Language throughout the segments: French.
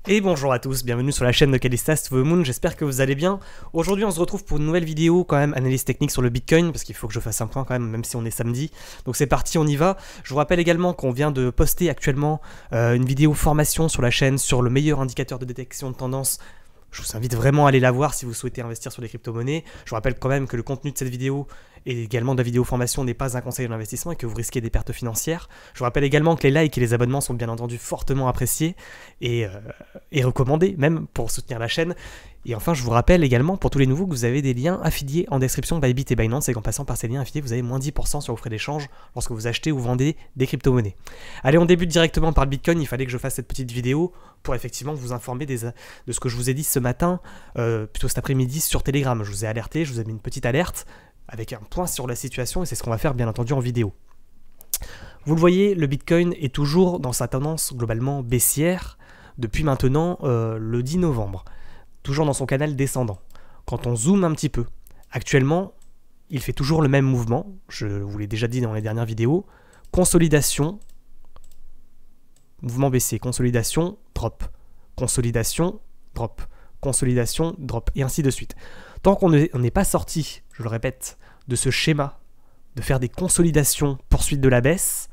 Et bonjour à tous, bienvenue sur la chaîne de Callistas to the Moon, j'espère que vous allez bien. Aujourd'hui on se retrouve pour une nouvelle vidéo, quand même analyse technique sur le Bitcoin, parce qu'il faut que je fasse un point quand même si on est samedi. Donc c'est parti, on y va. Je vous rappelle également qu'on vient de poster actuellement une vidéo formation sur la chaîne sur le meilleur indicateur de détection de tendance. Je vous invite vraiment à aller la voir si vous souhaitez investir sur les crypto-monnaies. Je vous rappelle quand même que le contenu de cette vidéo et également de la vidéo formation n'est pas un conseil d'investissement et que vous risquez des pertes financières. Je vous rappelle également que les likes et les abonnements sont bien entendu fortement appréciés et recommandés même pour soutenir la chaîne. Et enfin, je vous rappelle également pour tous les nouveaux que vous avez des liens affiliés en description Bybit et Binance et qu'en passant par ces liens affiliés, vous avez moins 10% sur vos frais d'échange lorsque vous achetez ou vendez des crypto-monnaies. Allez, on débute directement par le Bitcoin. Il fallait que je fasse cette petite vidéo pour effectivement vous informer de ce que je vous ai dit ce matin, plutôt cet après-midi sur Telegram. Je vous ai alerté, je vous ai mis une petite alerte avec un point sur la situation et c'est ce qu'on va faire bien entendu en vidéo. Vous le voyez, le Bitcoin est toujours dans sa tendance globalement baissière depuis maintenant le 10 novembre. Toujours dans son canal descendant. Quand on zoome un petit peu, actuellement, il fait toujours le même mouvement, je vous l'ai déjà dit dans les dernières vidéos, consolidation, mouvement baissier, consolidation, drop, consolidation, drop, consolidation, drop, et ainsi de suite. Tant qu'on n'est pas sorti, je le répète, de ce schéma, de faire des consolidations, poursuite de la baisse,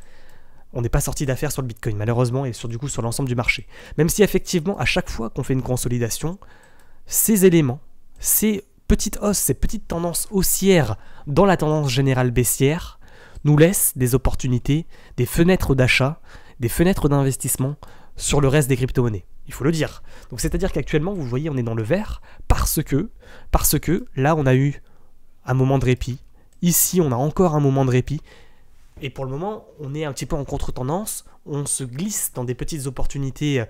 on n'est pas sorti d'affaires sur le Bitcoin, malheureusement, et sur l'ensemble du marché. Même si effectivement, à chaque fois qu'on fait une consolidation, ces éléments, ces petites hausses, ces petites tendances haussières dans la tendance générale baissière nous laissent des opportunités, des fenêtres d'achat, des fenêtres d'investissement sur le reste des crypto-monnaies. Il faut le dire. Donc c'est-à-dire qu'actuellement, vous voyez, on est dans le vert parce que là, on a eu un moment de répit. Ici, on a encore un moment de répit. Et pour le moment, on est un petit peu en contre-tendance. On se glisse dans des petites opportunités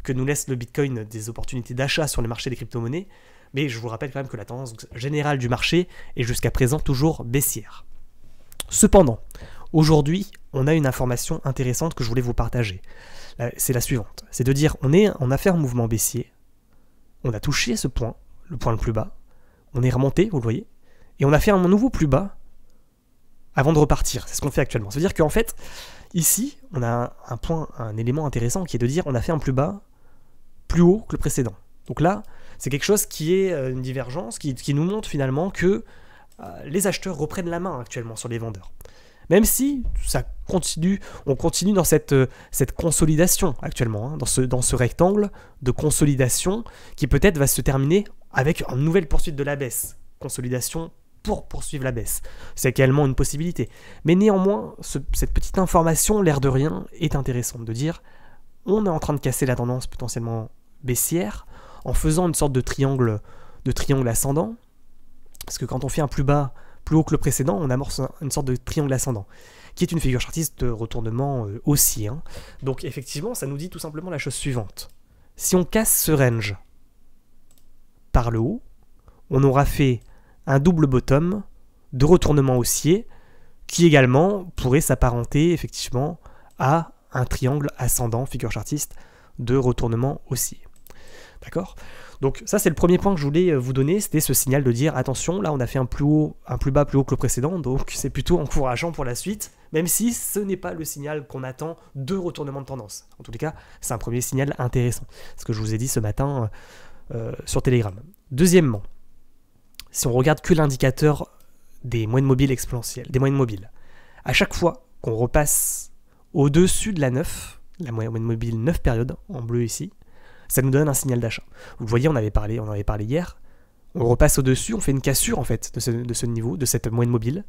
que nous laisse le Bitcoin, des opportunités d'achat sur les marchés des crypto-monnaies, mais je vous rappelle quand même que la tendance générale du marché est jusqu'à présent toujours baissière. Cependant, aujourd'hui, on a une information intéressante que je voulais vous partager. C'est la suivante, c'est de dire on a fait un mouvement baissier, on a touché ce point, le point le plus bas, on est remonté, vous le voyez, et on a fait un nouveau plus bas avant de repartir. C'est ce qu'on fait actuellement. Ça veut dire qu'en fait, ici, on a un élément intéressant qui est de dire on a fait un plus bas plus haut que le précédent. Donc là, c'est quelque chose qui est une divergence, qui nous montre finalement que les acheteurs reprennent la main actuellement sur les vendeurs. Même si ça continue, on continue dans cette consolidation actuellement, hein, dans ce rectangle de consolidation qui peut-être va se terminer avec une nouvelle poursuite de la baisse. Consolidation pour poursuivre la baisse. C'est également une possibilité. Mais néanmoins, cette petite information, l'air de rien, est intéressante de dire on est en train de casser la tendance potentiellement baissière en faisant une sorte de triangle ascendant, parce que quand on fait un plus bas, plus haut que le précédent, on amorce une sorte de triangle ascendant, qui est une figure chartiste de retournement haussier. Hein. Donc effectivement, ça nous dit tout simplement la chose suivante. Si on casse ce range par le haut, on aura fait un double bottom de retournement haussier qui également pourrait s'apparenter effectivement à un triangle ascendant, figure chartiste, de retournement haussier. D'accord ? Donc ça c'est le premier point que je voulais vous donner, c'était ce signal de dire attention, là on a fait un plus bas plus haut que le précédent, donc c'est plutôt encourageant pour la suite, même si ce n'est pas le signal qu'on attend de retournement de tendance. En tous les cas, c'est un premier signal intéressant, ce que je vous ai dit ce matin sur Telegram. Deuxièmement, si on regarde que l'indicateur des moyennes mobiles exponentielles, des moyennes mobiles, à chaque fois qu'on repasse au-dessus de la 9, la moyenne mobile 9 périodes, en bleu ici, ça nous donne un signal d'achat. Vous le voyez, on en avait parlé hier, on repasse au-dessus, on fait une cassure en fait de ce niveau, de cette moyenne mobile.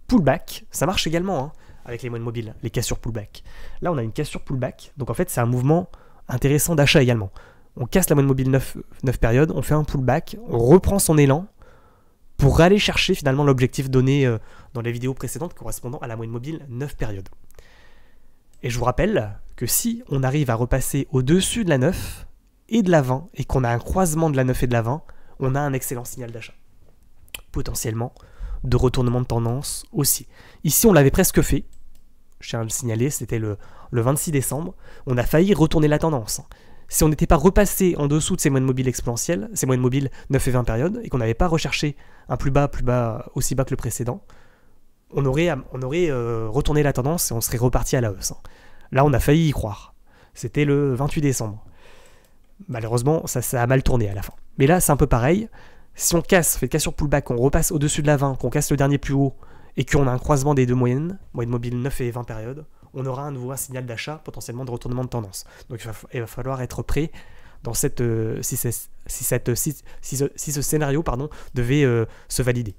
Pullback, ça marche également hein, avec les moyennes mobiles, les cassures pullback. Là, on a une cassure pullback, donc en fait, c'est un mouvement intéressant d'achat également. On casse la moyenne mobile 9 périodes, on fait un pullback, on reprend son élan, pour aller chercher finalement l'objectif donné dans les vidéos précédentes correspondant à la moyenne mobile 9 périodes. Et je vous rappelle que si on arrive à repasser au-dessus de la 9 et de la 20, et qu'on a un croisement de la 9 et de la 20, on a un excellent signal d'achat. Potentiellement de retournement de tendance aussi. Ici, on l'avait presque fait, je tiens à le signaler, c'était le 26 décembre, on a failli retourner la tendance. Si on n'était pas repassé en dessous de ces moyennes mobiles exponentielles, ces moyennes mobiles 9 et 20 périodes, et qu'on n'avait pas recherché un plus bas, aussi bas que le précédent, on aurait retourné la tendance et on serait reparti à la hausse. Là, on a failli y croire. C'était le 28 décembre. malheureusement, ça a mal tourné à la fin. Mais là, c'est un peu pareil. Si on fait cassure pullback, qu'on repasse au-dessus de la 20, qu'on casse le dernier plus haut, et qu'on a un croisement des deux moyennes, moyenne mobile 9 et 20 périodes, on aura à nouveau un signal d'achat, potentiellement de retournement de tendance. Donc il va falloir être prêt dans si ce scénario devait se valider.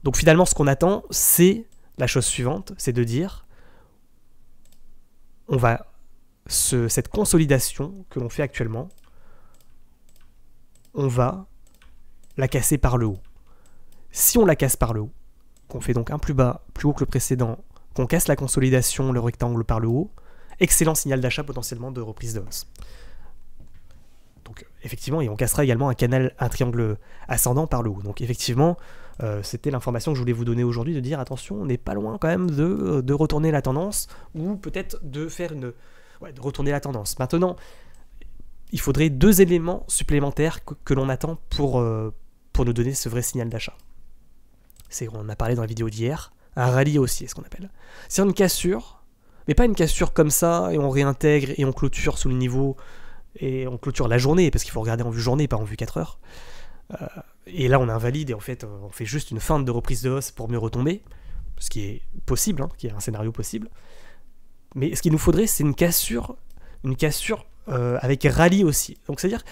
Donc finalement, ce qu'on attend, c'est la chose suivante, c'est de dire, cette consolidation que l'on fait actuellement, on va la casser par le haut. Si on la casse par le haut, qu'on fait donc un plus bas, plus haut que le précédent, qu'on casse la consolidation, le rectangle par le haut, excellent signal d'achat potentiellement de reprise de hausse. Donc effectivement, et on cassera également un triangle ascendant par le haut. Donc effectivement, c'était l'information que je voulais vous donner aujourd'hui, de dire attention, on n'est pas loin quand même de retourner la tendance, ou peut-être de faire de retourner la tendance. Maintenant, il faudrait 2 éléments supplémentaires que l'on attend pour nous donner ce vrai signal d'achat. On a parlé dans la vidéo d'hier, un rallye haussier, ce qu'on appelle. C'est une cassure, mais pas une cassure comme ça, et on réintègre et on clôture sous le niveau, et on clôture la journée, parce qu'il faut regarder en vue journée, pas en vue 4 heures. Et là, on invalide, et en fait, on fait juste une feinte de reprise de hausse pour mieux retomber, ce qui est possible, qui est un scénario possible. Mais ce qu'il nous faudrait, c'est une cassure avec rallye haussier. Donc, c'est-à-dire,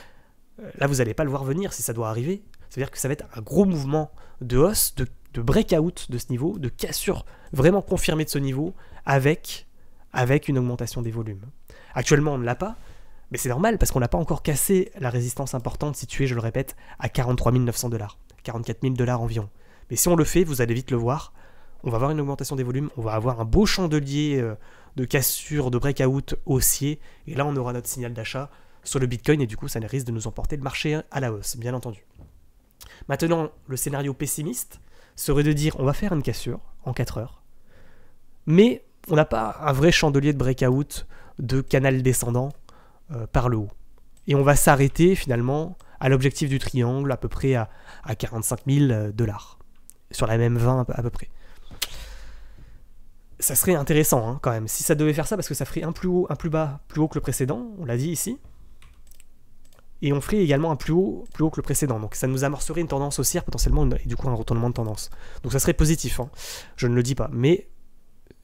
là, vous n'allez pas le voir venir si ça doit arriver. C'est-à-dire que ça va être un gros mouvement de hausse, de breakout de ce niveau, de cassure vraiment confirmée de ce niveau, avec une augmentation des volumes. Actuellement, on ne l'a pas, mais c'est normal parce qu'on n'a pas encore cassé la résistance importante située, je le répète, à 43 900 $, 44 000 $ environ. Mais si on le fait, vous allez vite le voir, on va avoir une augmentation des volumes, on va avoir un beau chandelier de cassure, de breakout haussier, et là on aura notre signal d'achat sur le Bitcoin, et du coup ça risque de nous emporter le marché à la hausse, bien entendu. Maintenant, le scénario pessimiste serait de dire on va faire une cassure en 4 heures, mais on n'a pas un vrai chandelier de breakout de canal descendant par le haut. Et on va s'arrêter finalement à l'objectif du triangle, à peu près à 45 000 $, sur la même 20 à peu près. Ça serait intéressant quand même, si ça devait faire ça, parce que ça ferait un plus haut, un plus bas, plus haut que le précédent, on l'a dit ici. Et on ferait également un plus haut que le précédent. Donc ça nous amorcerait une tendance haussière potentiellement, et du coup un retournement de tendance. Donc ça serait positif, je ne le dis pas. Mais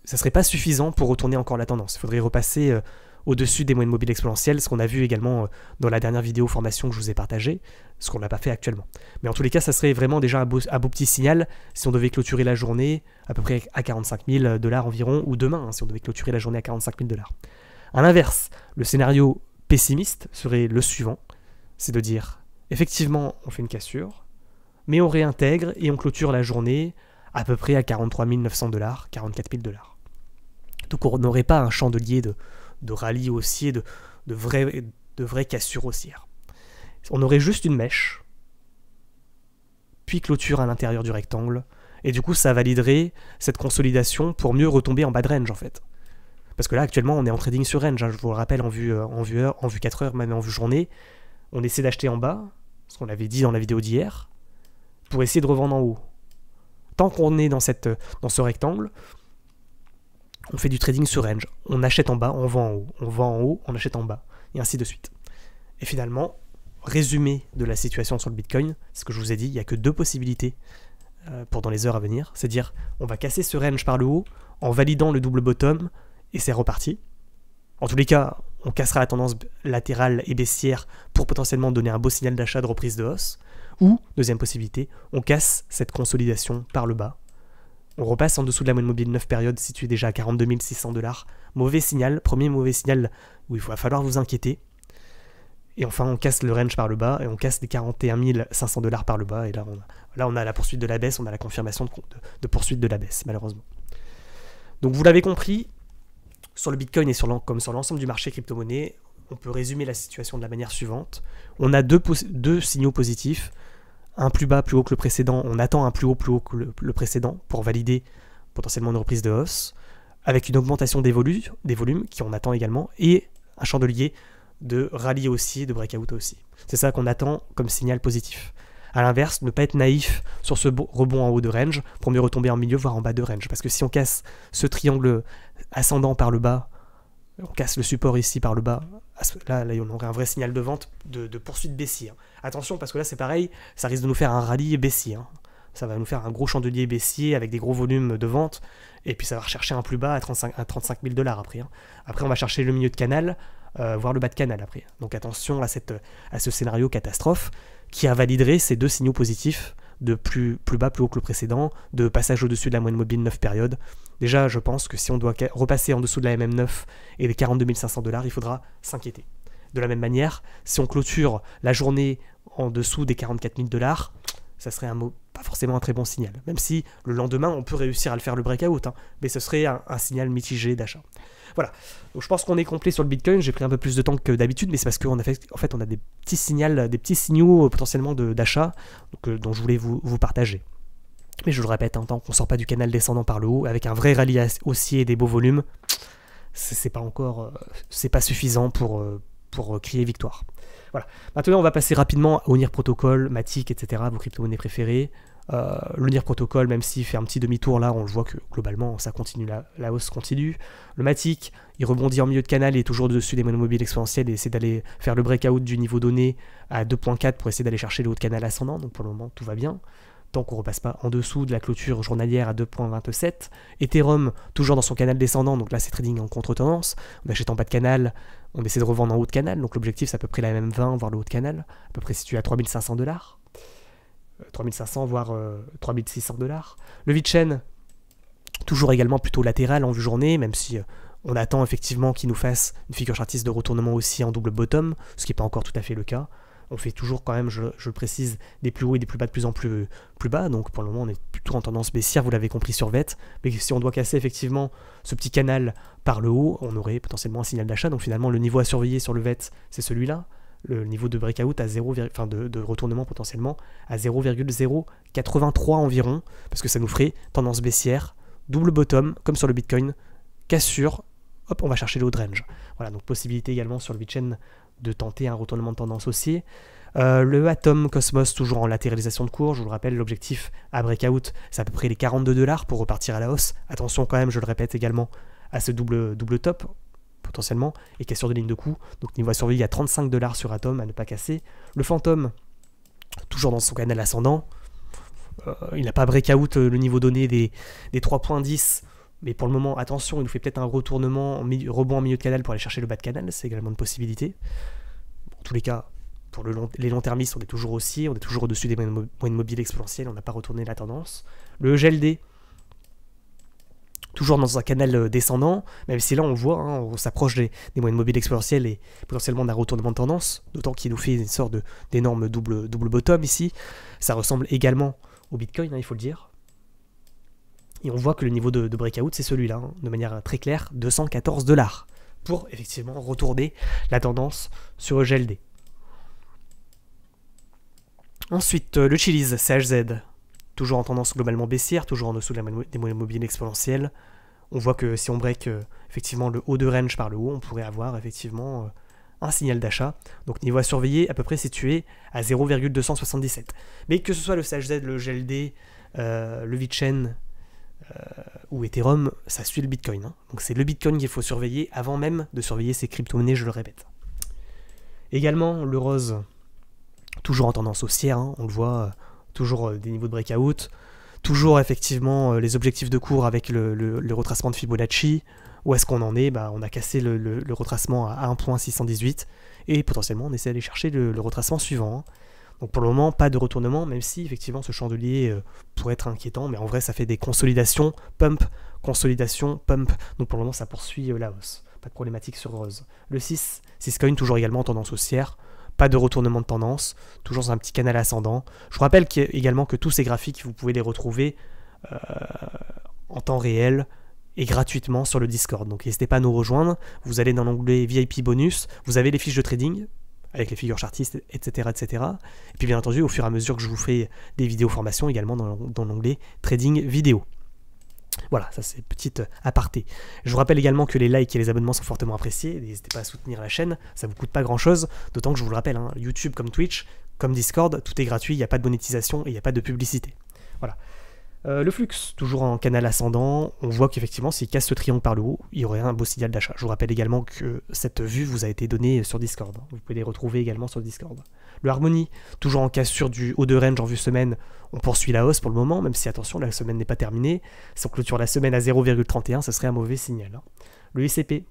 ça ne serait pas suffisant pour retourner encore la tendance. Il faudrait repasser au-dessus des moyennes mobiles exponentielles, ce qu'on a vu également dans la dernière vidéo formation que je vous ai partagée, ce qu'on n'a pas fait actuellement. Mais en tous les cas, ça serait vraiment déjà un beau petit signal si on devait clôturer la journée à peu près à 45 000 $ environ, ou demain, si on devait clôturer la journée à 45 000 $. À l'inverse, le scénario pessimiste serait le suivant, c'est de dire, effectivement, on fait une cassure, mais on réintègre et on clôture la journée à peu près à 43 900 $, 44 000 $. Donc on n'aurait pas un chandelier de rallye haussier, de vraies cassures haussières. On aurait juste une mèche, puis clôture à l'intérieur du rectangle, et du coup ça validerait cette consolidation pour mieux retomber en bas de range en fait. Parce que là actuellement on est en trading sur range, je vous le rappelle, en vue 4 heures, même en vue journée, on essaie d'acheter en bas, ce qu'on avait dit dans la vidéo d'hier, pour essayer de revendre en haut. Tant qu'on est dans ce rectangle, on fait du trading sur range. On achète en bas, on vend en haut. On vend en haut, on achète en bas. Et ainsi de suite. Et finalement, résumé de la situation sur le Bitcoin, c'est ce que je vous ai dit, il n'y a que 2 possibilités pour dans les heures à venir. C'est dire, on va casser ce range par le haut en validant le double bottom et c'est reparti. En tous les cas, on cassera la tendance latérale et baissière pour potentiellement donner un beau signal d'achat de reprise de hausse. Ou, deuxième possibilité, on casse cette consolidation par le bas. On repasse en dessous de la moyenne mobile 9 périodes située déjà à 42 600 $. Mauvais signal, premier mauvais signal où il va falloir vous inquiéter. Et enfin, on casse le range par le bas et on casse les 41 500 $ par le bas. Et là, on a la poursuite de la baisse, on a la confirmation de poursuite de la baisse, malheureusement. Donc vous l'avez compris, sur le Bitcoin et comme sur l'ensemble du marché crypto-monnaie, on peut résumer la situation de la manière suivante. On a deux signaux positifs. Un plus bas, plus haut que le précédent. On attend un plus haut que le précédent pour valider potentiellement une reprise de hausse, avec une augmentation des volumes qui on attend également, et un chandelier de rallye haussier, de breakout haussier. C'est ça qu'on attend comme signal positif. A l'inverse, ne pas être naïf sur ce rebond en haut de range pour mieux retomber en milieu, voire en bas de range. Parce que si on casse ce triangle ascendant par le bas, on casse le support ici par le bas, là on aurait un vrai signal de vente de poursuite baissier. Attention, parce que là c'est pareil, ça risque de nous faire un rallye baissier. Ça va nous faire un gros chandelier baissier avec des gros volumes de vente, et puis ça va rechercher un plus bas à 35 000 $ après. Après on va chercher le milieu de canal, voire le bas de canal après. Donc attention à ce scénario catastrophe qui invaliderait ces deux signaux positifs de plus bas, plus haut que le précédent, de passage au-dessus de la moyenne mobile 9 périodes. Déjà, je pense que si on doit repasser en dessous de la MM9 et des 42 500 $, il faudra s'inquiéter. De la même manière, si on clôture la journée en dessous des 44 000 $, ça serait pas forcément un très bon signal. Même si le lendemain, on peut réussir à le faire le breakout, mais ce serait un signal mitigé d'achat. Voilà. Donc je pense qu'on est complet sur le Bitcoin. J'ai pris un peu plus de temps que d'habitude, mais c'est parce qu'en fait, on a des petits signaux potentiellement d'achat dont je voulais vous partager. Mais je le répète, tant qu'on ne sort pas du canal descendant par le haut, avec un vrai rallye haussier et des beaux volumes, c'est pas suffisant pour crier victoire. Voilà. Maintenant, on va passer rapidement au NIR Protocol, Matic, etc., vos crypto-monnaies préférées. Le NIR Protocol, même s'il fait un petit demi-tour là, on le voit que globalement ça continue, la hausse continue. Le Matic, il rebondit en milieu de canal, il est toujours au-dessus des moyennes mobiles exponentielles et essaie d'aller faire le breakout du niveau donné à 2.4 pour essayer d'aller chercher le haut de canal ascendant. Donc pour le moment, tout va bien. Tant qu'on ne repasse pas en dessous de la clôture journalière à 2.27. Ethereum, toujours dans son canal descendant, donc là c'est trading en contre-tendance. On achète en bas de canal, on essaie de revendre en haut de canal, donc l'objectif c'est à peu près la même 20, voire le haut de canal, à peu près situé à 3500 $. 3500 voire 3600 $. Le VeChain, toujours également plutôt latéral en vue journée, même si on attend effectivement qu'il nous fasse une figure chartiste de retournement aussi en double bottom, ce qui n'est pas encore tout à fait le cas. On fait toujours quand même, je le précise, des plus hauts et des plus bas de plus en plus bas, donc pour le moment on est plutôt en tendance baissière, vous l'avez compris sur VET, mais si on doit casser effectivement ce petit canal par le haut, on aurait potentiellement un signal d'achat, donc finalement le niveau à surveiller sur le VET, c'est celui-là, le niveau de breakout à 0, enfin de retournement potentiellement à 0,083 environ, parce que ça nous ferait tendance baissière, double bottom, comme sur le Bitcoin, cassure, hop, on va chercher le haut de range. Voilà, donc possibilité également sur le VeChain de tenter un retournement de tendance haussier. Le Atom Cosmos, toujours en latéralisation de cours, je vous le rappelle, l'objectif à breakout, c'est à peu près les 42 $ pour repartir à la hausse. Attention quand même, je le répète également, à ce double top, potentiellement, et cassure de ligne de coup. Donc niveau à surveiller, il y a 35 $ sur Atom à ne pas casser. Le Phantom, toujours dans son canal ascendant, il n'a pas breakout le niveau donné des 3.10, mais pour le moment, attention, il nous fait peut-être un retournement, rebond en milieu de canal pour aller chercher le bas de canal, c'est également une possibilité. En tous les cas, pour les long-termistes, on est toujours haussier, on est toujours au-dessus des moyennes mobiles exponentielles, on n'a pas retourné la tendance. Le GLD, toujours dans un canal descendant, même si là on le voit, on s'approche des moyennes mobiles exponentielles et potentiellement d'un retournement de tendance, d'autant qu'il nous fait une sorte d'énorme double bottom ici. Ça ressemble également au Bitcoin, il faut le dire. Et on voit que le niveau de breakout, c'est celui-là, de manière très claire, 214 $, pour effectivement retourner la tendance sur le GLD. Ensuite, le Chiliz, CHZ, toujours en tendance globalement baissière, toujours en dessous des moyennes mobiles exponentielles. On voit que si on break effectivement le haut de range par le haut, on pourrait avoir effectivement un signal d'achat. Donc niveau à surveiller, à peu près situé à 0,277. Mais que ce soit le CHZ, le GLD, le VeChain ou Ethereum, ça suit le Bitcoin. Donc c'est le Bitcoin qu'il faut surveiller avant même de surveiller ces crypto-monnaies, je le répète. Également, le Rose, toujours en tendance haussière, on le voit, toujours des niveaux de breakout, toujours effectivement les objectifs de cours avec le retracement de Fibonacci. Où est-ce qu'on en est? On a cassé le retracement à 1.618 et potentiellement on essaie d'aller chercher le retracement suivant. Donc pour le moment, pas de retournement, même si effectivement ce chandelier pourrait être inquiétant, mais en vrai ça fait des consolidations, pump, consolidation, pump. Donc pour le moment ça poursuit la hausse. Pas de problématique sur Rose. Le 6coin toujours également en tendance haussière, pas de retournement de tendance, toujours dans un petit canal ascendant. Je vous rappelle également que tous ces graphiques, vous pouvez les retrouver en temps réel et gratuitement sur le Discord. Donc n'hésitez pas à nous rejoindre, vous allez dans l'onglet VIP bonus, vous avez les fiches de trading, avec les figures chartistes, etc., etc. Et puis bien entendu, au fur et à mesure que je vous fais des vidéos formations, également dans l'onglet Trading Vidéo. Voilà, ça c'est petite aparté. Je vous rappelle également que les likes et les abonnements sont fortement appréciés. N'hésitez pas à soutenir la chaîne, ça vous coûte pas grand chose. D'autant que je vous le rappelle, YouTube comme Twitch, comme Discord, tout est gratuit, il n'y a pas de monétisation et il n'y a pas de publicité. Voilà. Le flux, toujours en canal ascendant, on voit qu'effectivement s'il casse ce triangle par le haut, il y aurait un beau signal d'achat. Je vous rappelle également que cette vue vous a été donnée sur Discord. Vous pouvez les retrouver également sur Discord. Le Harmony, toujours en cassure du haut de range en vue semaine, on poursuit la hausse pour le moment, même si attention, la semaine n'est pas terminée. Si on clôture la semaine à 0,31, ce serait un mauvais signal. Le ICP,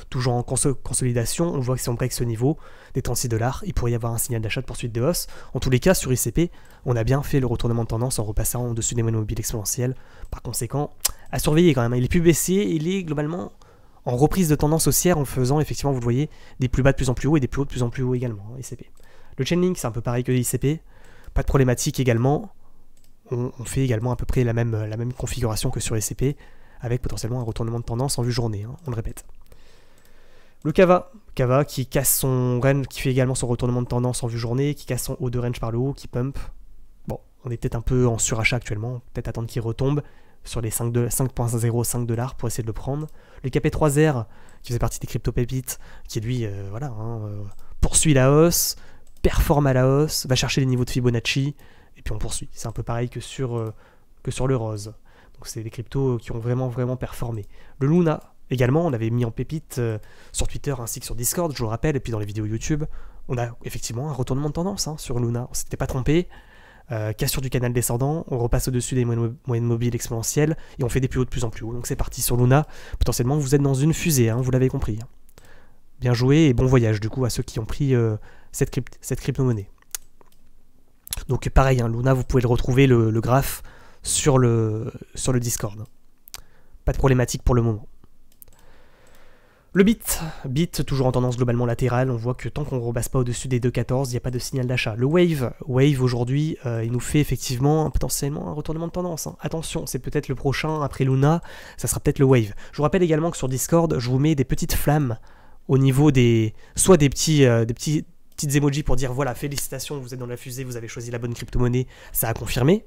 toujours en consolidation, on voit que si on break ce niveau des 36 $, il pourrait y avoir un signal d'achat de poursuite de hausse. En tous les cas, sur ICP, on a bien fait le retournement de tendance en repassant au-dessus des moyennes mobiles exponentielles. Par conséquent, à surveiller quand même. Il est plus baissier, il est globalement en reprise de tendance haussière en faisant, effectivement, vous le voyez, des plus bas de plus en plus haut et des plus hauts de plus en plus haut également, ICP. Le Chainlink, c'est un peu pareil que l'ICP. Pas de problématique également. On fait également à peu près la même configuration que sur ICP, avec potentiellement un retournement de tendance en vue journée, on le répète. Le Kava qui casse son range, qui fait également son retournement de tendance en vue journée, qui casse son haut de range par le haut, qui pump. Bon, on est peut-être un peu en surachat actuellement, peut-être attendre qu'il retombe sur les 5,05 $ pour essayer de le prendre. Le KP3R, qui faisait partie des crypto-pépites, qui lui, poursuit la hausse, performe à la hausse, va chercher les niveaux de Fibonacci, et puis on poursuit. C'est un peu pareil que sur le rose. Donc c'est des cryptos qui ont vraiment performé. Le Luna, également, on avait mis en pépite sur Twitter ainsi que sur Discord, je vous le rappelle, et puis dans les vidéos YouTube, on a effectivement un retournement de tendance sur Luna. On s'était pas trompé. Cassure du canal descendant, on repasse au-dessus des moyennes mobiles exponentielles et on fait des plus hauts de plus en plus haut. Donc c'est parti sur Luna. Potentiellement, vous êtes dans une fusée, vous l'avez compris. Bien joué et bon voyage du coup à ceux qui ont pris cette crypto-monnaie. Donc pareil, Luna, vous pouvez le retrouver le graphe sur le Discord. Pas de problématique pour le moment. Le Bit toujours en tendance globalement latérale, on voit que tant qu'on ne rebasse pas au-dessus des 2,14, il n'y a pas de signal d'achat. Le Wave aujourd'hui, il nous fait effectivement potentiellement un retournement de tendance. Attention, c'est peut-être le prochain, après Luna, ça sera peut-être le Wave. Je vous rappelle également que sur Discord, je vous mets des petites flammes au niveau soit des petites emojis pour dire voilà, félicitations, vous êtes dans la fusée, vous avez choisi la bonne crypto-monnaie, ça a confirmé.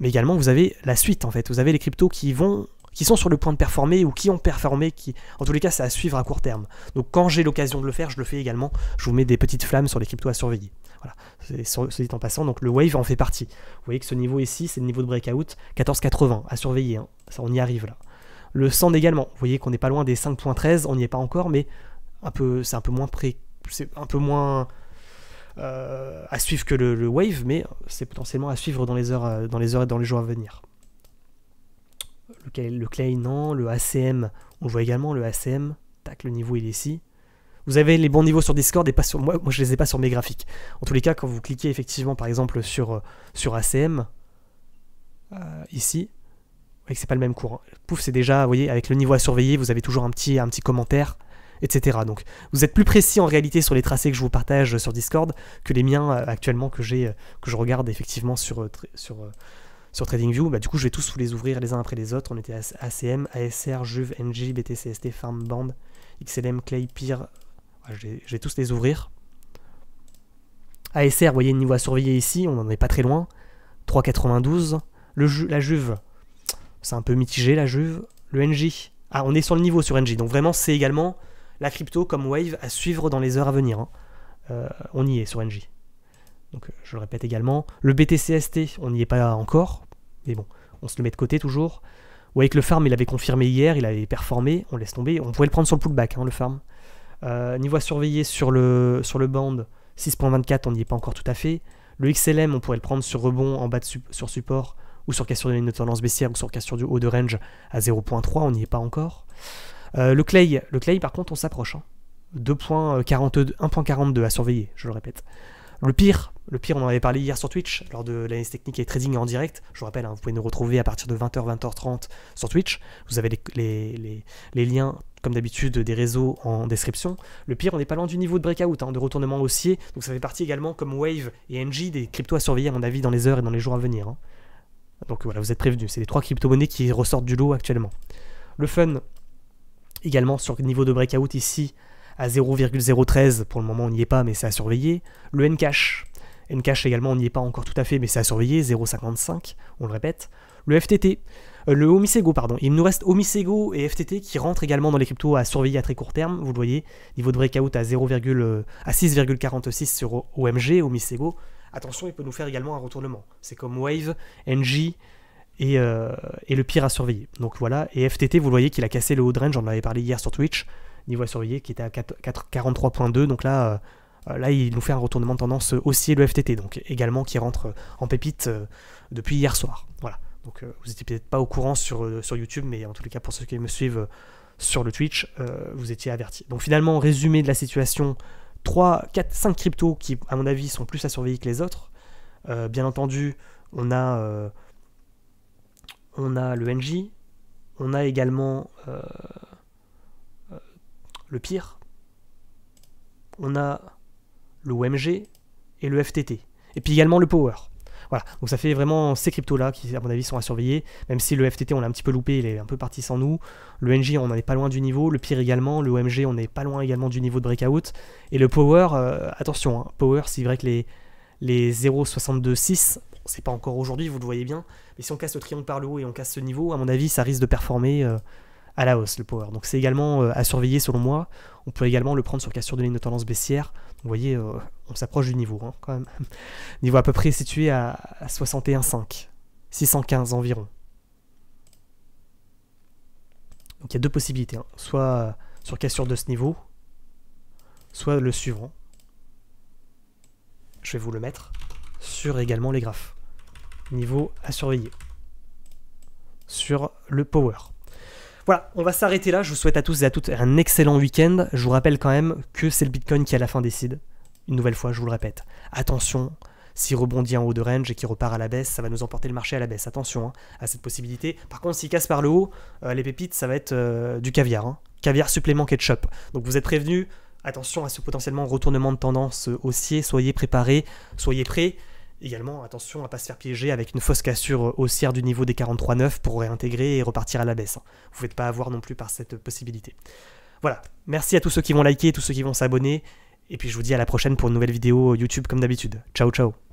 Mais également, vous avez la suite en fait, vous avez les cryptos qui sont sur le point de performer ou qui ont performé, en tous les cas c'est à suivre à court terme. Donc quand j'ai l'occasion de le faire, je le fais également, je vous mets des petites flammes sur les cryptos à surveiller. Voilà, c'est dit en passant, donc le Wave en fait partie. Vous voyez que ce niveau ici, c'est le niveau de breakout, 14,80 à surveiller, ça on y arrive là. Le Sand également, vous voyez qu'on n'est pas loin des 5,13, on n'y est pas encore, mais c'est un peu moins à suivre que le Wave, mais c'est potentiellement à suivre dans les heures et dans les jours à venir. Le Clay, non. Le ACM, on voit également le ACM. Tac, le niveau il est ici. Vous avez les bons niveaux sur Discord et pas sur moi. Moi, je les ai pas sur mes graphiques. En tous les cas, quand vous cliquez effectivement, par exemple, sur ACM, ici, vous voyez que c'est pas le même cours. Pouf, c'est déjà, vous voyez, avec le niveau à surveiller, vous avez toujours un petit commentaire, etc. Donc, vous êtes plus précis en réalité sur les tracés que je vous partage sur Discord que les miens actuellement que je regarde effectivement sur TradingView. Du coup, je vais tous vous les ouvrir les uns après les autres. On était ACM, ASR, Juve, NJ, BTCST, Farm, Band, XLM, Clay, Peer. Je vais tous les ouvrir. ASR, vous voyez le niveau à surveiller ici, on n'en est pas très loin. 3,92. La Juve, c'est un peu mitigé la Juve. Le NJ, on est sur le niveau sur NJ. Donc vraiment, c'est également la crypto comme Wave à suivre dans les heures à venir. On y est sur NJ. Donc je le répète également. Le BTCST, on n'y est pas encore. Mais bon, on se le met de côté toujours. Vous voyez que le farm, il avait confirmé hier, il avait performé, on laisse tomber. On pouvait le prendre sur le pullback, le farm. Niveau à surveiller sur le band, 6.24, on n'y est pas encore tout à fait. Le XLM, on pourrait le prendre sur rebond en bas sur support, ou sur cassure de ligne de tendance baissière, ou sur cassure du haut de range à 0.3, on n'y est pas encore. Le Clay, par contre, on s'approche. 1.42 à surveiller, je le répète. Le pire, on en avait parlé hier sur Twitch, lors de l'analyse technique et trading en direct. Je vous rappelle, vous pouvez nous retrouver à partir de 20h, 20h30 sur Twitch. Vous avez les liens, comme d'habitude, des réseaux en description. Le pire, on n'est pas loin du niveau de breakout, de retournement haussier. Donc ça fait partie également, comme Wave et NJ, des cryptos à surveiller, à mon avis, dans les heures et dans les jours à venir. Donc voilà, vous êtes prévenus. C'est les 3 crypto-monnaies qui ressortent du lot actuellement. Le Fun, également sur le niveau de breakout ici, à 0,013, pour le moment on n'y est pas, mais c'est à surveiller. Le Ncash également, on n'y est pas encore tout à fait, mais c'est à surveiller, 0,55, on le répète. Le FTT, le Omisego, pardon, il nous reste Omisego et FTT qui rentrent également dans les cryptos à surveiller à très court terme, vous le voyez, niveau de breakout à 6,46 sur OMG, Omisego, attention, il peut nous faire également un retournement. C'est comme Wave, NJ et le pire à surveiller. Donc voilà, et FTT, vous voyez qu'il a cassé le haut de range, j'en avais parlé hier sur Twitch, niveau à surveiller qui était à 43.2, donc là, il nous fait un retournement de tendance haussier le FTT, donc également qui rentre en pépite depuis hier soir. Voilà, donc vous n'étiez peut-être pas au courant sur YouTube, mais en tous les cas, pour ceux qui me suivent sur le Twitch, vous étiez avertis. Donc finalement, résumé de la situation, 3, 4, 5 cryptos qui, à mon avis, sont plus à surveiller que les autres. Bien entendu, on a le NJ, on a également le pire, on a le OMG et le FTT, et puis également le Power. Voilà, donc ça fait vraiment ces cryptos-là qui, à mon avis, sont à surveiller, même si le FTT, on l'a un petit peu loupé, il est un peu parti sans nous. Le NJ, on n'en est pas loin du niveau, le pire également, le OMG, on n'est pas loin également du niveau de breakout, et le Power, attention, hein, Power, c'est vrai que les 0,626, c'est pas encore aujourd'hui, vous le voyez bien, mais si on casse le triangle par le haut et on casse ce niveau, à mon avis, ça risque de performer à la hausse, le Power. Donc c'est également à surveiller selon moi. On peut également le prendre sur cassure de ligne de tendance baissière. Vous voyez, on s'approche du niveau, hein, quand même. Niveau à peu près situé à 61,5, 615 environ. Donc il y a deux possibilités, hein. Soit sur cassure de ce niveau, soit le suivant. Je vais vous le mettre sur également les graphes. Niveau à surveiller. Sur le Power. Voilà, on va s'arrêter là. Je vous souhaite à tous et à toutes un excellent week-end. Je vous rappelle quand même que c'est le Bitcoin qui à la fin décide. Une nouvelle fois, je vous le répète. Attention, s'il rebondit en haut de range et qu'il repart à la baisse, ça va nous emporter le marché à la baisse. Attention, hein, à cette possibilité. Par contre, s'il casse par le haut, les pépites, ça va être du caviar. Hein. Caviar supplément ketchup. Donc vous êtes prévenus. Attention à ce potentiellement retournement de tendance haussier. Soyez préparés, soyez prêts. Également, attention à ne pas se faire piéger avec une fausse cassure haussière du niveau des 43,9 pour réintégrer et repartir à la baisse. Vous ne faites pas avoir non plus par cette possibilité. Voilà, merci à tous ceux qui vont liker, tous ceux qui vont s'abonner. Et puis je vous dis à la prochaine pour une nouvelle vidéo YouTube comme d'habitude. Ciao, ciao.